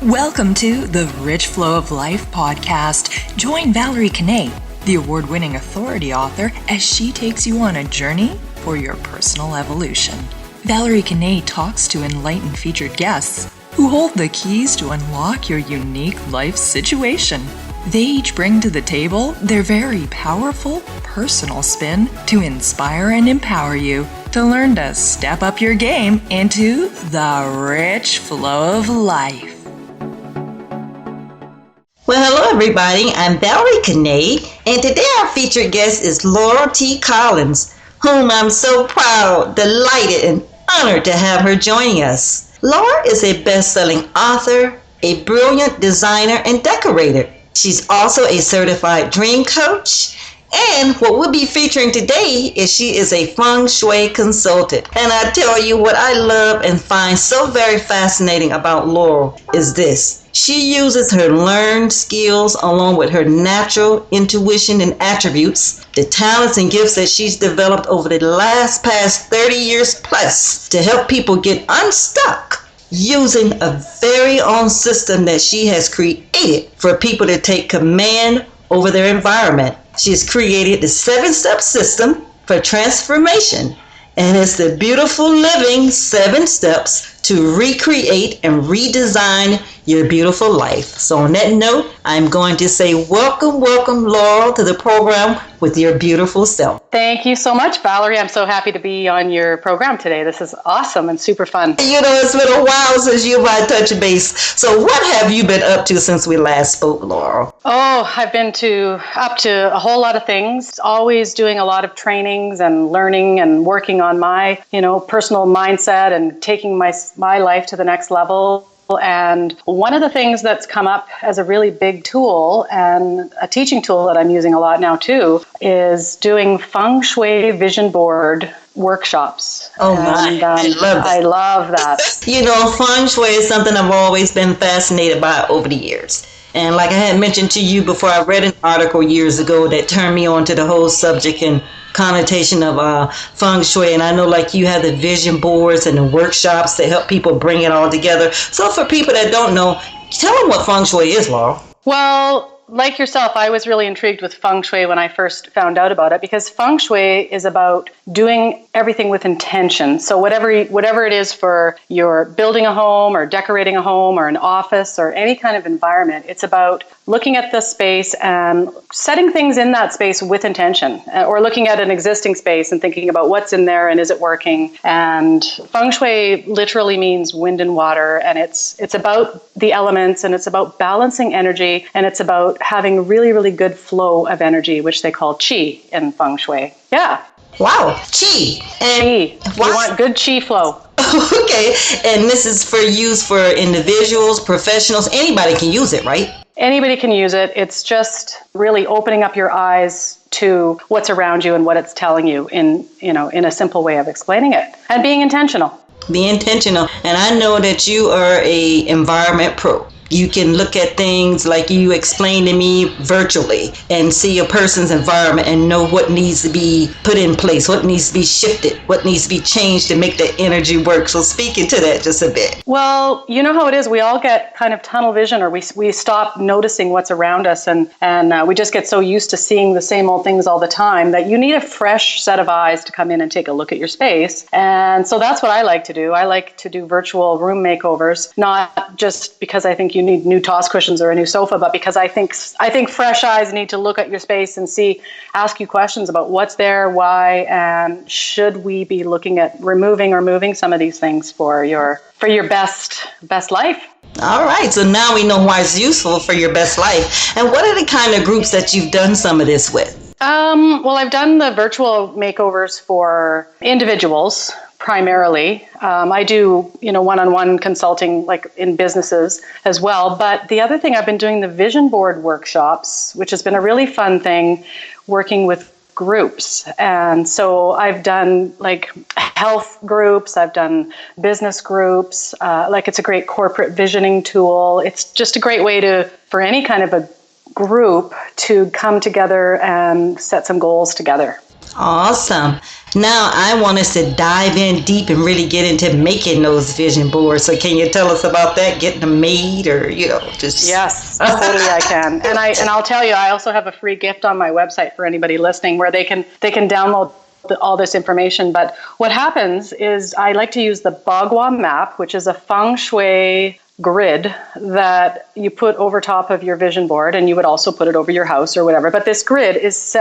Welcome to the Rich Flow of Life podcast. Join Valerie Kanay, the award-winning authority author, as she takes you on a journey for your personal evolution. Valerie Kanay talks to enlightened featured guests who hold the keys to unlock your unique life situation. They each bring to the table their very powerful personal spin to inspire and empower you to learn to step up your game into the rich flow of life. Well, hello everybody, I'm Valerie Kanay, and today our featured guest is Laurel T. Colins, whom I'm so proud, delighted, and honored to have her joining us. Laurel is a best-selling author, a brilliant designer, and decorator. She's also a certified dream coach, and what we'll be featuring today is she is a Feng Shui consultant. And I tell you what I love and find so very fascinating about Laurel is this. She uses her learned skills along with her natural intuition and attributes, the talents and gifts that she's developed over the past 30 years plus to help people get unstuck using a very own system that she has created for people to take command over their environment. She has created the 7-step system for transformation, and it's the beautiful living 7 steps to recreate and redesign your beautiful life. So on that note, I'm going to say welcome, Laurel, to the program with your beautiful self. Thank you so much, Valerie. I'm so happy to be on your program today. This is awesome and super fun. You know, it's been a while since you and I touched base. So what have you been up to since we last spoke, Laurel? Oh, I've been up to a whole lot of things, always doing a lot of trainings and learning and working on my, personal mindset and taking my life to the next level. And one of the things that's come up as a really big tool and a teaching tool that I'm using a lot now too is doing Feng Shui vision board workshops. Oh my, I love that. Feng Shui is something I've always been fascinated by over the years. And like I had mentioned to you before, I read an article years ago that turned me on to the whole subject and connotation of Feng Shui. And I know like you have the vision boards and the workshops to help people bring it all together. So for people that don't know, tell them what Feng Shui is, Laurel. Well, like yourself, I was really intrigued with Feng Shui when I first found out about it, because Feng Shui is about doing everything with intention. So whatever it is for your building a home or decorating a home or an office or any kind of environment, it's about looking at the space and setting things in that space with intention, or looking at an existing space and thinking about what's in there and is it working. And Feng Shui literally means wind and water, and it's about the elements, and it's about balancing energy, and it's about having really, really good flow of energy, which they call qi in Feng Shui. Yeah. Wow, qi. Qi. You want good qi flow. Okay, and this is for use for individuals, professionals, anybody can use it, right? Anybody can use it. It's just really opening up your eyes to what's around you and what it's telling you in a simple way of explaining it, and being intentional. Be intentional. And I know that you are a environment pro. You can look at things like you explained to me virtually and see a person's environment and know what needs to be put in place, what needs to be shifted, what needs to be changed to make the energy work. So speak into that just a bit. Well, you know how it is. We all get kind of tunnel vision, or we stop noticing what's around us, and we just get so used to seeing the same old things all the time that you need a fresh set of eyes to come in and take a look at your space. And so that's what I like to do. I like to do virtual room makeovers, not just because I think you need new toss cushions or a new sofa, but because I think fresh eyes need to look at your space and ask you questions about what's there, why, and should we be looking at removing or moving some of these things for your best life. All right, so now we know why it's useful for your best life. And what are the kind of groups that you've done some of this with? Well, I've done the virtual makeovers for individuals primarily. I do, one-on-one consulting like in businesses as well. But the other thing, I've been doing the vision board workshops, which has been a really fun thing, working with groups. And so I've done like health groups, I've done business groups, it's a great corporate visioning tool. It's just a great way for any kind of a group to come together and set some goals together. Awesome. Now I want us to dive in deep and really get into making those vision boards. So can you tell us about that, getting them made, or just Yes, totally I can. And I'll tell you, I also have a free gift on my website for anybody listening where they can download all this information. But what happens is I like to use the Bagua map, which is a Feng Shui grid that you put over top of your vision board, and you would also put it over your house or whatever. But this grid is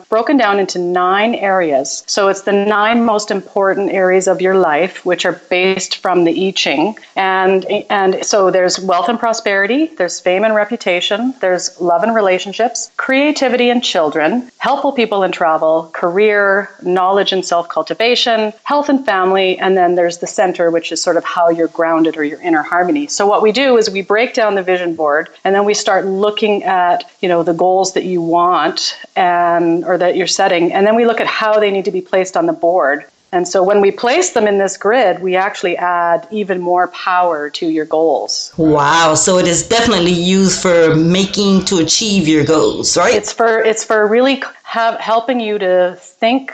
broken down into 9 areas. So it's the 9 most important areas of your life, which are based from the I Ching. And so there's wealth and prosperity, there's fame and reputation, there's love and relationships, creativity and children, helpful people and travel, career, knowledge and self-cultivation, health and family, and then there's the center, which is sort of how you're grounded or your inner harmony. So what we do is we break down the vision board, and then we start looking at, the goals that you want or that you're setting, and then we look at how they need to be placed on the board. And so when we place them in this grid, we actually add even more power to your goals. Wow. So it is definitely used for making to achieve your goals, right? It's for really helping you to think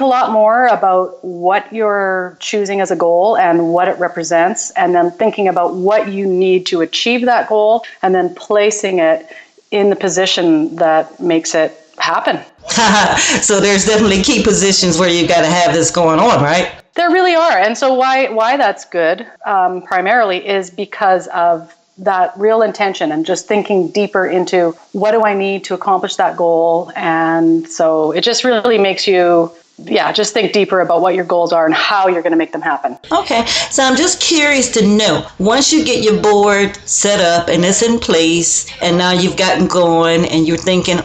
a lot more about what you're choosing as a goal and what it represents, and then thinking about what you need to achieve that goal, and then placing it in the position that makes it happen. So there's definitely key positions where you got to have this going on, right? There really are. And so why that's good primarily is because of that real intention and just thinking deeper into what do I need to accomplish that goal. And so it just really makes you just think deeper about what your goals are and how you're going to make them happen. Okay, so I'm just curious to know, once you get your board set up and it's in place, and now you've gotten going and you're thinking,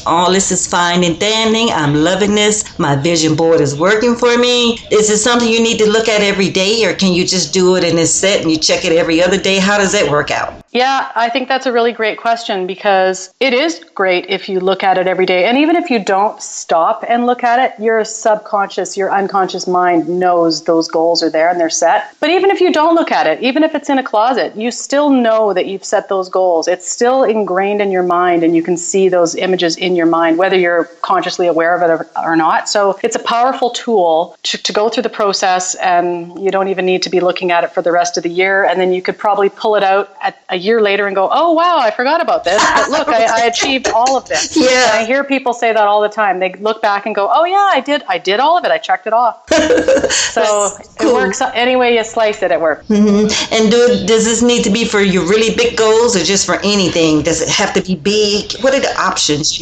all this is fine and dandy, I'm loving this, my vision board is working for me. Is it something you need to look at every day, or can you just do it and it's set and you check it every other day? How does that work out? Yeah, I think that's a really great question, because it is great if you look at it every day. And even if you don't stop and look at it, your subconscious, your unconscious mind knows those goals are there and they're set. But even if you don't look at it, even if it's in a closet, you still know that you've set those goals. It's still ingrained in your mind, and you can see those images in your mind, whether you're consciously aware of it or not. So it's a powerful tool to go through the process, and you don't even need to be looking at it for the rest of the year. And then you could probably pull it out at a year later and go, oh, wow, I forgot about this. But look, I achieved all of this. Yeah. And I hear people say that all the time. They look back and go, oh, yeah, I did all of it. I checked it off. So cool. It works any way you slice it, it works. Mm-hmm. And does this need to be for your really big goals, or just for anything? Does it have to be big? What are the options,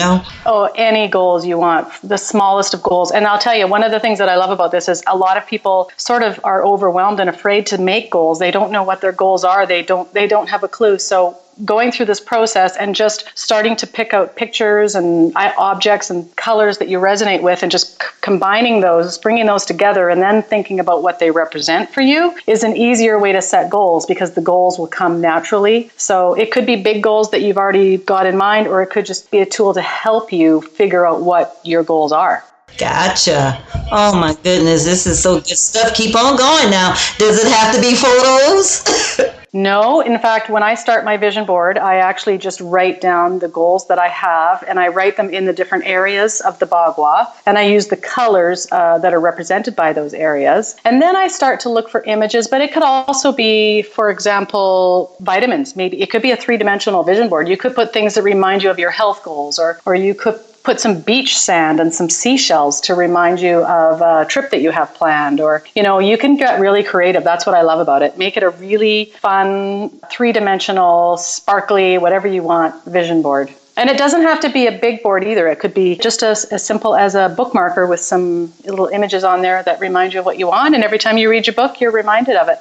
Oh, any goals you want, the smallest of goals. And I'll tell you, one of the things that I love about this is a lot of people sort of are overwhelmed and afraid to make goals. They don't know what their goals are. They don't have a clue. So going through this process and just starting to pick out pictures and objects and colors that you resonate with, and just combining those, bringing those together, and then thinking about what they represent for you is an easier way to set goals, because the goals will come naturally. So it could be big goals that you've already got in mind, or it could just be a tool to help you figure out what your goals are. Gotcha. Oh my goodness, this is so good stuff. Keep on going now. Does it have to be photos? No, in fact, when I start my vision board, I actually just write down the goals that I have, and I write them in the different areas of the Bagua, and I use the colors that are represented by those areas. And then I start to look for images, but it could also be, for example, vitamins. Maybe it could be a 3-dimensional vision board. You could put things that remind you of your health goals, or you could put some beach sand and some seashells to remind you of a trip that you have planned. Or, you can get really creative. That's what I love about it. Make it a really fun, 3-dimensional, sparkly, whatever you want vision board. And it doesn't have to be a big board either. It could be just as simple as a bookmarker with some little images on there that remind you of what you want. And every time you read your book, you're reminded of it.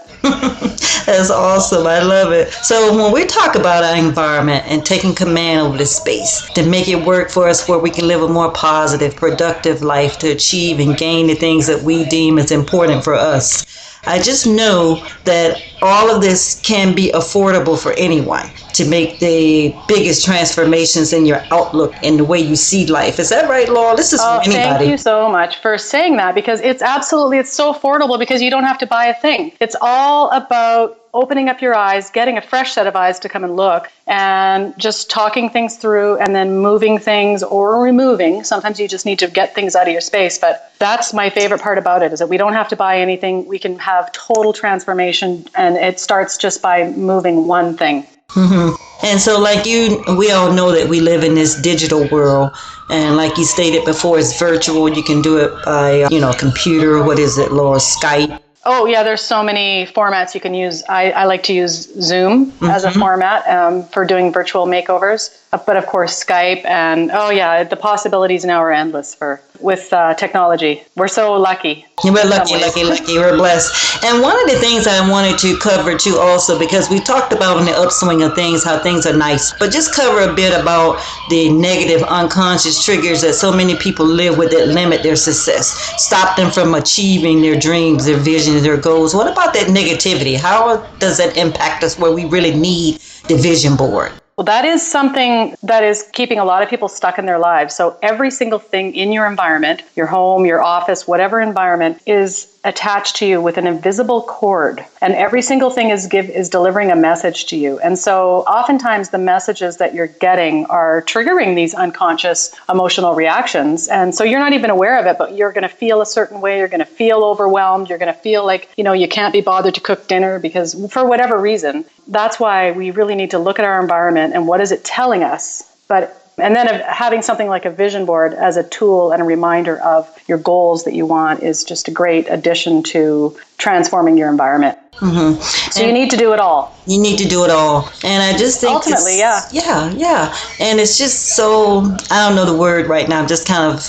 That's awesome. I love it. So when we talk about our environment and taking command over the space to make it work for us, where we can live a more positive, productive life, to achieve and gain the things that we deem as important for us, I just know that all of this can be affordable for anyone to make the biggest transformations in your outlook and the way you see life. Is that right, Laurel? This is for anybody. Thank you so much for saying that, because it's so affordable, because you don't have to buy a thing. It's all about opening up your eyes, getting a fresh set of eyes to come and look, and just talking things through and then moving things or removing. Sometimes you just need to get things out of your space, but that's my favorite part about it, is that we don't have to buy anything. We can have total transformation, and it starts just by moving one thing. Mm-hmm. And so we all know that we live in this digital world. And like you stated before, it's virtual. You can do it by, computer. What is it, Laura? Skype. Oh, yeah, there's so many formats you can use. I like to use Zoom as a format for doing virtual makeovers. But of course, Skype and, the possibilities now are endless with technology. We're so lucky. We're lucky. We're blessed. And one of the things I wanted to cover too also, because we talked about in the upswing of things, how things are nice, but just cover a bit about the negative unconscious triggers that so many people live with that limit their success, stop them from achieving their dreams, their visions, their goals. What about that negativity? How does that impact us where we really need the vision board? Well, that is something that is keeping a lot of people stuck in their lives. So every single thing in your environment, your home, your office, whatever environment, is attached to you with an invisible cord. And every single thing is delivering a message to you. And so oftentimes the messages that you're getting are triggering these unconscious emotional reactions. And so you're not even aware of it, but you're going to feel a certain way. You're going to feel overwhelmed. You're going to feel like, you can't be bothered to cook dinner because for whatever reason. That's why we really need to look at our environment and what is it telling us. And then having something like a vision board as a tool and a reminder of your goals that you want is just a great addition to transforming your environment. Mm-hmm. So you need to do it all. You need to do it all. And I just think ultimately, yeah. Yeah. And it's just so, I don't know the word right now. I'm just kind of,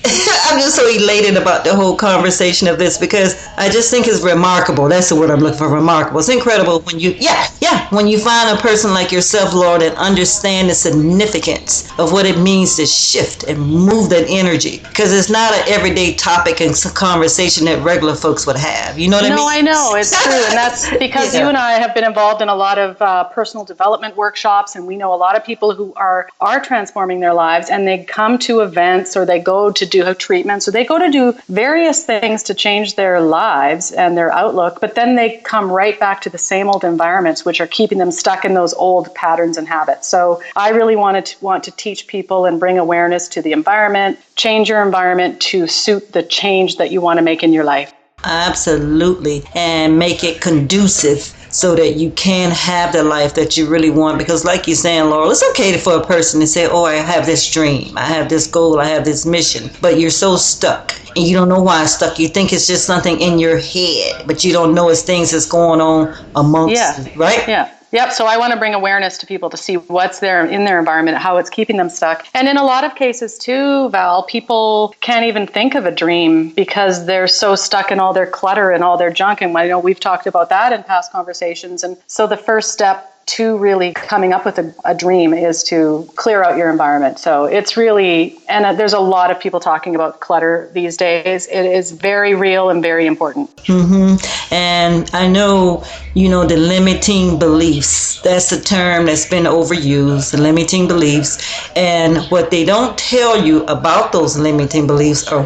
I'm just so elated about the whole conversation of this because I just think it's remarkable. That's the word I'm looking for, remarkable. It's incredible when you find a person like yourself, Lord, that understand the significance of what it means to shift and move that energy. Because it's not an everyday topic and conversation that regular folks would have. You know what I mean? No, I know. It's true. And that's because you and I have been involved in a lot of personal development workshops, and we know a lot of people who are transforming their lives, and they come to events or they go to do treatments, so they go to do various things to change their lives and their outlook, but then they come right back to the same old environments, which are keeping them stuck in those old patterns and habits. So I really want to teach people and bring awareness to the environment, change your environment to suit the change that you want to make in your life. Absolutely. And make it conducive so that you can have the life that you really want. Because like you're saying, Laurel, it's okay for a person to say, oh, I have this dream, I have this goal, I have this mission, but you're so stuck and you don't know why it's stuck. You think it's just something in your head, but you don't know it's things that's going on amongst you, right? Yeah. Yep. So I want to bring awareness to people to see what's there in their environment, how it's keeping them stuck. And in a lot of cases too, Val, people can't even think of a dream because they're so stuck in all their clutter and all their junk. And I know we've talked about that in past conversations. And so the first step to really coming up with a dream is to clear out your environment. So it's really, and there's a lot of people talking about clutter these days. It is very real and very important. Mm-hmm. And I know, the limiting beliefs, that's a term that's been overused, the limiting beliefs. And what they don't tell you about those limiting beliefs are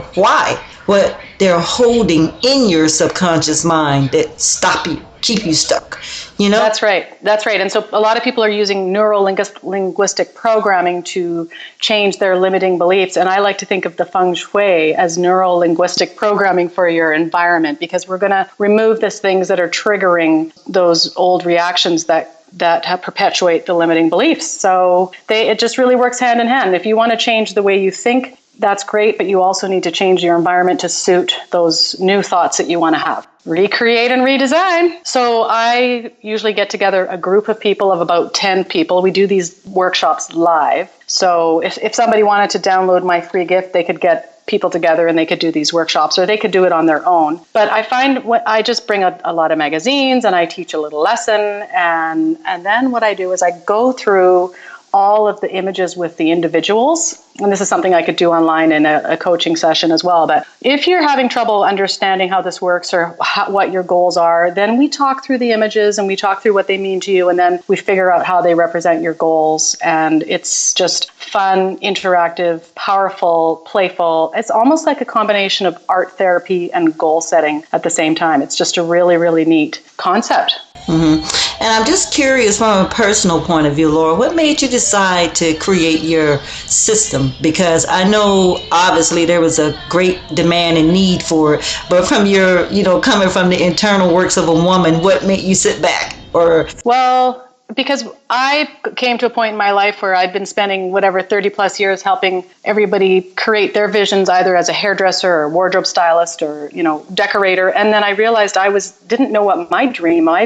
what they're holding in your subconscious mind that stop you, keep you stuck. That's right. And so a lot of people are using neuro-linguistic programming to change their limiting beliefs. And I like to think of the Feng Shui as neuro-linguistic programming for your environment, because we're going to remove these things that are triggering those old reactions that perpetuate the limiting beliefs. So it just really works hand in hand. If you want to change the way you think, that's great, but you also need to change your environment to suit those new thoughts that you want to have. Recreate and redesign. So I usually get together a group of people of about 10 people. We do these workshops live. So if somebody wanted to download my free gift, they could get people together and they could do these workshops, or they could do it on their own. But I find I just bring a lot of magazines and I teach a little lesson. And then what I do is I go through all of the images with the individuals and this is something I could do online in a coaching session as well, but if you're having trouble understanding how this works or what your goals are, then we talk through the images and we talk through what they mean to you, and then we figure out how they represent your goals. And it's just fun, interactive, powerful, playful. It's almost like a combination of art therapy and goal setting at the same time. It's just a really, really neat concept. Mm-hmm. And I'm just curious from a personal point of view, Laura, what made you decide to create your system? Because I know obviously there was a great demand and need for it, but from your, coming from the internal works of a woman, what made you sit back? Well, because I came to a point in my life where I'd been spending 30 plus years helping everybody create their visions, either as a hairdresser or wardrobe stylist or, decorator. And then I realized didn't know what my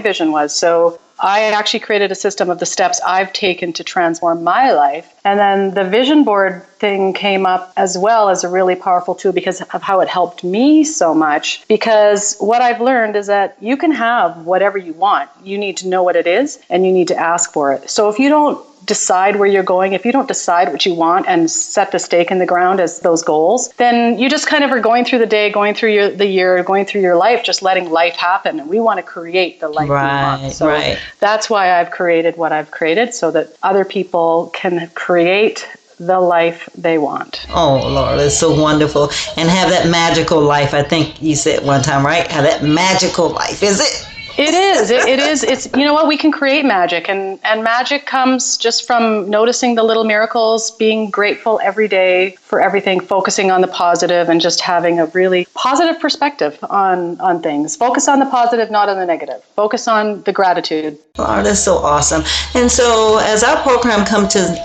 vision was. So I actually created a system of the steps I've taken to transform my life. And then the vision board thing came up as well as a really powerful tool because of how it helped me so much. Because what I've learned is that you can have whatever you want. You need to know what it is and you need to ask for it. So if you don't decide where you're going, if you don't decide what you want and set the stake in the ground as those goals, then you just kind of are going through the day, going through the year, going through your life, just letting life happen. And we want to create the life we want. So that's why I've created what I've created, so that other people can create the life they want. Oh, Laura, that's so wonderful. And have that magical life. I think you said one time, right? Have that magical life. Is it? It is. It is. It's, we can create magic, and magic comes just from noticing the little miracles, being grateful every day for everything, focusing on the positive, and just having a really positive perspective on things. Focus on the positive, not on the negative. Focus on the gratitude. Oh, that's so awesome. And so as our program comes to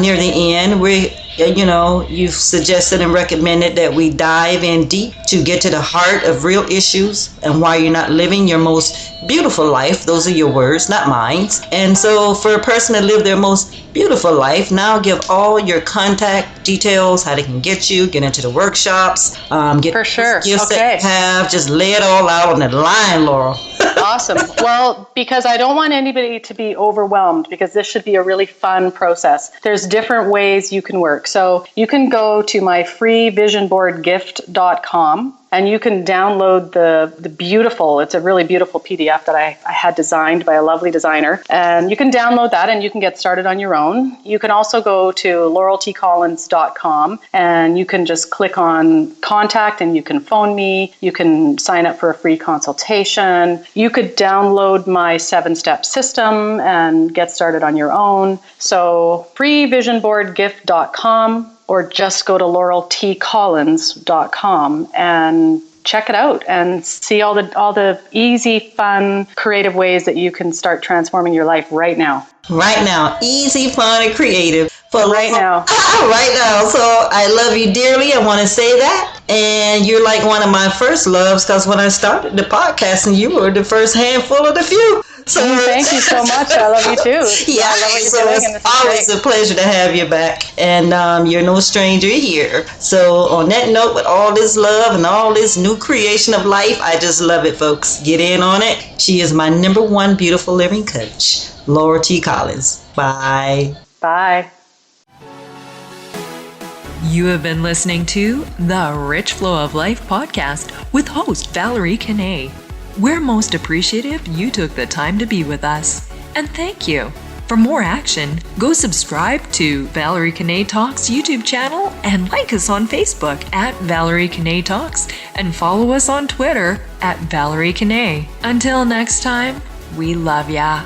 near the end, you've suggested and recommended that we dive in deep to get to the heart of real issues and why you're not living your most beautiful life. Those are your words, not mine. And so for a person to live their most beautiful life, now give all your contact details, how they can get you, get into the workshops, get for sure. skills that you have. Just lay it all out on the line, Laurel. Awesome. Well, because I don't want anybody to be overwhelmed, because this should be a really fun process. There's different ways you can work. So you can go to my free visionboardgift.com and you can download the beautiful, it's a really beautiful PDF that I had designed by a lovely designer. And you can download that and you can get started on your own. You can also go to laureltcolins.com and you can just click on contact and you can phone me. You can sign up for a free consultation. You could download my 7-step system and get started on your own. So freevisionboardgift.com, or just go to laureltcolins.com and check it out and see all the easy, fun, creative ways that you can start transforming your life right now. Right now. Easy, fun, and creative. Right now. Right now. So I love you dearly. I want to say that. And you're like one of my first loves, because when I started the podcasting, you were the first handful of the few. So thank you so much. I love you too. Yeah, I love what so you're doing, it's always a pleasure to have you back. And you're no stranger here. So on that note, with all this love and all this new creation of life, I just love it, folks. Get in on it. She is my #1 beautiful living coach, Laurel T. Colins. Bye. Bye. You have been listening to the Rich Flow of Life podcast with host Valerie Kanay. We're most appreciative you took the time to be with us, and thank you. For more action, go subscribe to Valerie Kanay Talks YouTube channel and like us on Facebook at Valerie Kanay Talks, and follow us on Twitter at Valerie Kanay. Until next time, we love ya.